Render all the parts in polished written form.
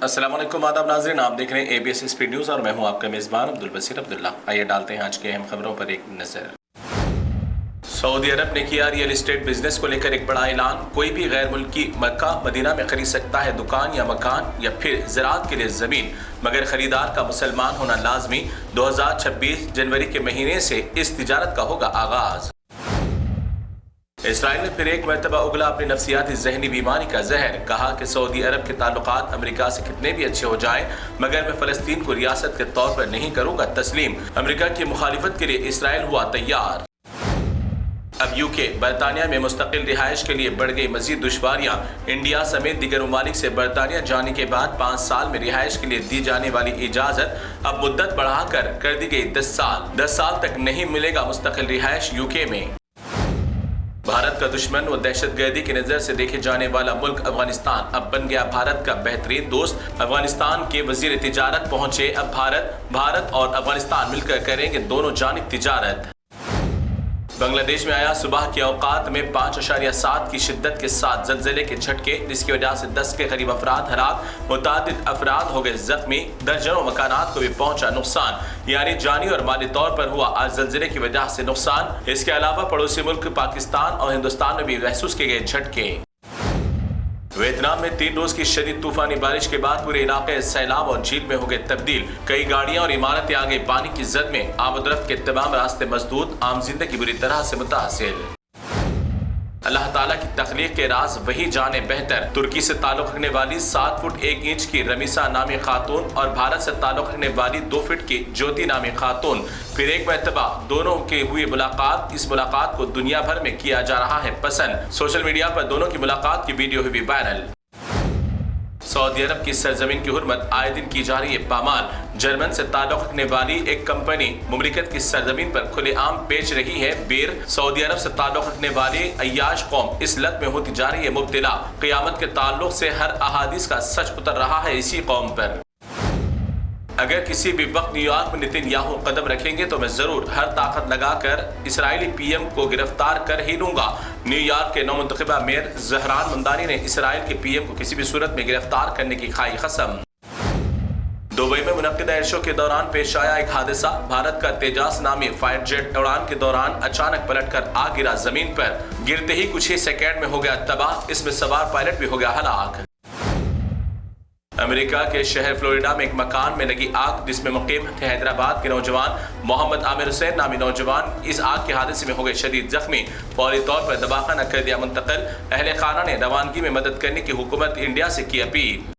अस्सलाम वालेकुम आदाब नाज़रीन, आप देख रहे हैं ABS स्पीड न्यूज़ और मैं हूं आपका मेज़बान अब्दुल बसीर अब्दुल्ला। आइए डालते हैं आज के अहम खबरों पर एक नज़र। सऊदी अरब ने किया रियल एस्टेट बिजनेस को लेकर एक बड़ा ऐलान। कोई भी गैर मुल्की मक्का मदीना में खरीद सकता है दुकान या मकान या फिर ज़राअत के लिए ज़मीन, मगर खरीदार का मुसलमान होना लाजमी। 2026 जनवरी के महीने से इस तिजारत का होगा आगाज। इसराइल ने फिर एक मरतबा उगला अपनी नफ्सियाती जहनी बीमारी का जहर। कहा कि सऊदी अरब के ताल्लुकात अमेरिका से कितने भी अच्छे हो जाएं, मगर मैं फ़लस्तीन को रियासत के तौर पर नहीं करूँगा तस्लीम। अमेरिका की मुखालिफत के लिए इसराइल हुआ तैयार। अब यूके बरतानिया में मुस्तकिल रिहाइश के लिए बढ़ गई मजीद दुश्वारियाँ। इंडिया समेत दीगर ममालिक से बरतानिया जाने के बाद 5 साल में रिहाइश के लिए दी जाने वाली इजाज़त अब मुद्दत बढ़ाकर कर दी गई 10 साल। 10 साल तक नहीं मिलेगा मुस्तकिल रिहाइश यूके में। भारत का दुश्मन व दहशतगर्दी की नज़र से देखे जाने वाला मुल्क अफगानिस्तान अब बन गया भारत का बेहतरीन दोस्त। अफगानिस्तान के वजीर तिजारत पहुंचे। अब भारत और अफगानिस्तान मिलकर करेंगे दोनों जानिब तिजारत। बांग्लादेश में आया सुबह के औकात में 5.7 की शिद्दत के साथ ज़लज़ले के झटके, जिसकी वजह से 10 के करीब अफराद हलाक, मुतादिद अफराद हो गए जख्मी, दर्जनों मकानात को भी पहुंचा नुकसान, यानी जानी और माली तौर पर हुआ आज ज़लज़ले की वजह से नुकसान। इसके अलावा पड़ोसी मुल्क पाकिस्तान और हिंदुस्तान में भी महसूस किए गए झटके। वियतनाम में 3 रोज की शदीद तूफानी बारिश के बाद पूरे इलाके सैलाब और झील में हो गए तब्दील। कई गाड़ियां और इमारतें आ गई पानी की जद में। आमदरफ्त के तमाम रास्ते मसदूद, आम जिंदगी बुरी तरह से मुतासिर। अल्लाह ताला की तख्लीक के राज वही जाने बेहतर। तुर्की से ताल्लुक रखने वाली 7 फुट 1 इंच की रमीसा नामी खातून और भारत से ताल्लुक रखने वाली 2 फीट की ज्योति नामी खातून फिर एक मरतबा दोनों की हुई मुलाकात। इस मुलाकात को दुनिया भर में किया जा रहा है पसंद। सोशल मीडिया पर दोनों की मुलाकात की वीडियो हुई वायरल। सऊदी अरब की सरजमीन की हुर्मत आए दिन की जा रही है पामाल। जर्मन से ताल्लुक रखने वाली एक कंपनी मुमलिकत की सरजमीन पर खुलेआम बेच रही है बीर। सऊदी अरब से ताल्लुक रखने वाली अय्याश कौम इस लत में होती जा रही है मुब्तला। क़यामत के ताल्लुक से हर अहादीस का सच उतर रहा है इसी कौम पर। अगर किसी भी वक्त न्यूयॉर्क में नेतन्याहू कदम रखेंगे तो मैं जरूर हर ताकत लगाकर इस्राएली PM को गिरफ्तार कर ही लूंगा। न्यूयॉर्क के नौमुंतखबा मेयर ज़हरान मंदानी ने इसराइल के PM को किसी भी सूरत में गिरफ्तार करने की खाई कसम। दुबई में मुनक्किदा एयर शो के दौरान पेश आया एक हादसा। भारत का तेजास नामी फाइटर जेट उड़ान के दौरान अचानक पलटकर आ गिरा जमीन पर। गिरते ही कुछ ही सेकेंड में हो गया तबाह। इसमें सवार पायलट भी हो गया हलाक। अमेरिका के शहर फ्लोरिडा में एक मकान में लगी आग, जिसमें मुकीम थे हैदराबाद के नौजवान मोहम्मद आमिर हुसैन नामी नौजवान। इस आग के हादसे में हो गए शदीद जख्मी। फौरी तौर पर दवाखाना कर दिया मुंतकिल। अहले खाना ने रवानगी में मदद करने की हुकूमत इंडिया से की अपील।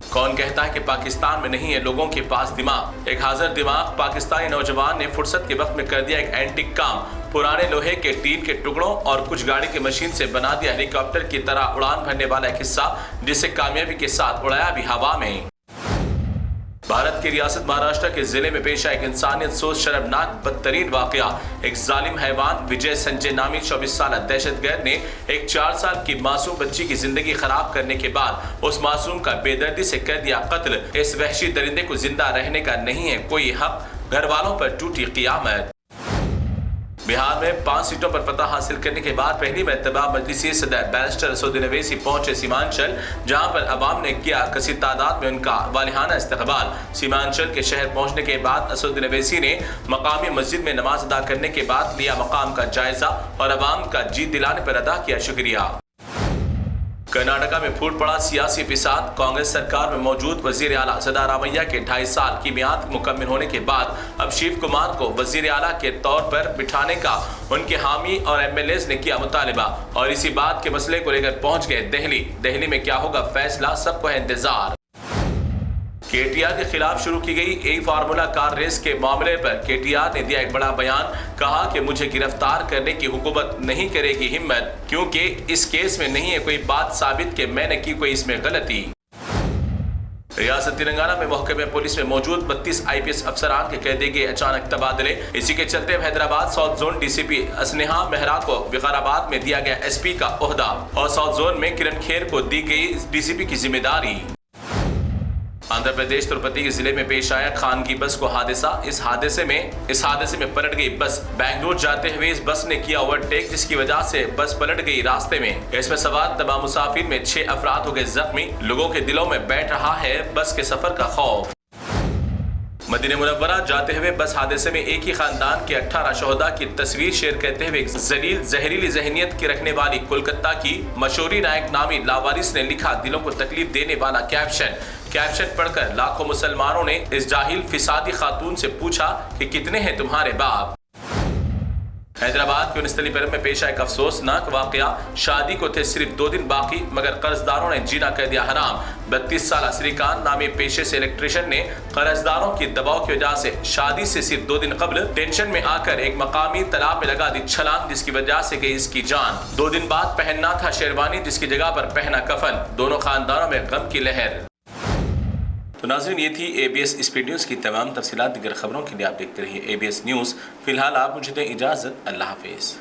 कौन कहता है कि पाकिस्तान में नहीं है लोगों के पास दिमाग। एक हाजिर दिमाग पाकिस्तानी नौजवान ने फुर्सत के वक्त में कर दिया एक एंटीक काम। पुराने लोहे के टीन के टुकड़ों और कुछ गाड़ी की मशीन से बना दिया हेलीकॉप्टर की तरह उड़ान भरने वाला एक हिस्सा, जिसे कामयाबी के साथ उड़ाया भी हवा में। भारत की रियासत महाराष्ट्र के जिले में पेश आया एक इंसानियत सोच शर्मनाक बदतरीन वाकया। एक जालिम हैवान विजय संजय नामी 24 साल दहशतगर्द ने एक 4 साल की मासूम बच्ची की जिंदगी खराब करने के बाद उस मासूम का बेदर्दी से कर दिया कत्ल। इस वहशी दरिंदे को जिंदा रहने का नहीं है कोई हक। घर वालों पर टूटी क़यामत। बिहार में 5 सीटों पर फतह हासिल करने के बाद पहली मरतबा मजलिसी सदर बैरिस्टर असदुद्दीन अवैसी पहुंचे सीमांचल, जहां पर अवाम ने किया कसीर तादाद में उनका वालिहाना इस्तकबाल। सीमांचल के शहर पहुंचने के बाद असदुद्दीन अवैसी ने मकामी मस्जिद में नमाज अदा करने के बाद लिया मकाम का जायजा और अवाम का जीत दिलाने पर अदा किया शुक्रिया। कर्नाटका में फूट पड़ा सियासी फिसाद। कांग्रेस सरकार में मौजूद वजीर आला सिद्धारामैया के 2.5 साल की मियाद मुकम्मिल होने के बाद अब शिव कुमार को वजीर आला के तौर पर बिठाने का उनके हामी और MLAs ने किया मुतालिबा और इसी बात के मसले को लेकर पहुंच गए दिल्ली में क्या होगा फैसला, सबको है इंतजार। KTR के खिलाफ शुरू की गई ए फार्मूला कार रेस के मामले पर KTR ने दिया एक बड़ा बयान। कहा कि मुझे गिरफ्तार करने की हुकूमत नहीं करेगी हिम्मत, क्योंकि इस केस में नहीं है कोई बात साबित कि मैंने की कोई इसमें गलती। रियासत तेलंगाना में महकमे पुलिस में मौजूद 32 IPS अफसरान के कर दिए गए अचानक तबादले। इसी के चलते Hyderabad south zone DCP Sneha Mehra को विकाराबाद में दिया गया SP का ओहदा और साउथ जोन में किरण खेर को दी गई DCP की जिम्मेदारी। आंध्र प्रदेश तिरुपति जिले में पेश आया खानगी बस को हादसा। इस हादसे में पलट गई बस। बेंगलुरु जाते हुए इस बस ने किया ओवरटेक, जिसकी वजह से बस पलट गई रास्ते में। इसमें सवार तमाम मुसाफिर में 6 अफराद हो गए जख्मी। लोगों के दिलों में बैठ रहा है बस के सफर का खौफ। मदीना मुनव्वरा जाते हुए बस हादसे में एक ही खानदान के 18 शोहदा की तस्वीर शेयर करते हुए जहरीली जहनीत की रखने वाली कोलकाता की मशहूरी नायक नामी लावारिस ने लिखा दिलों को तकलीफ देने वाला कैप्शन पढ़कर लाखों मुसलमानों ने इस जाहिल फिसादी खातून से पूछा कि कितने हैं तुम्हारे बाप। हैदराबाद के उनस्थलीपुरम में पेश आया एक अफसोसनाक वाकया। शादी को थे सिर्फ 2 दिन बाकी, मगर कर्जदारों ने जीना कर दिया हराम। 32 साल श्रीकांत नामी पेशे से इलेक्ट्रिशियन ने कर्जदारों की दबाव की वजह से शादी से सिर्फ 2 दिन कबल टेंशन में आकर एक मकामी तालाब में लगा दी छलांग, जिसकी वजह से गई इसकी जान। 2 दिन बाद पहनना था शेरवानी, जिसकी जगह पर पहना कफन। दोनों खानदानों में गम की लहर। तो नाज़रीन, ये थी ABS स्पीड न्यूज़ की तमाम तफसीलात। दीगर खबरों के लिए आप देखते रहिए ABS न्यूज़। फिलहाल आप मुझे दें इजाज़त। अल्लाह हाफिज़।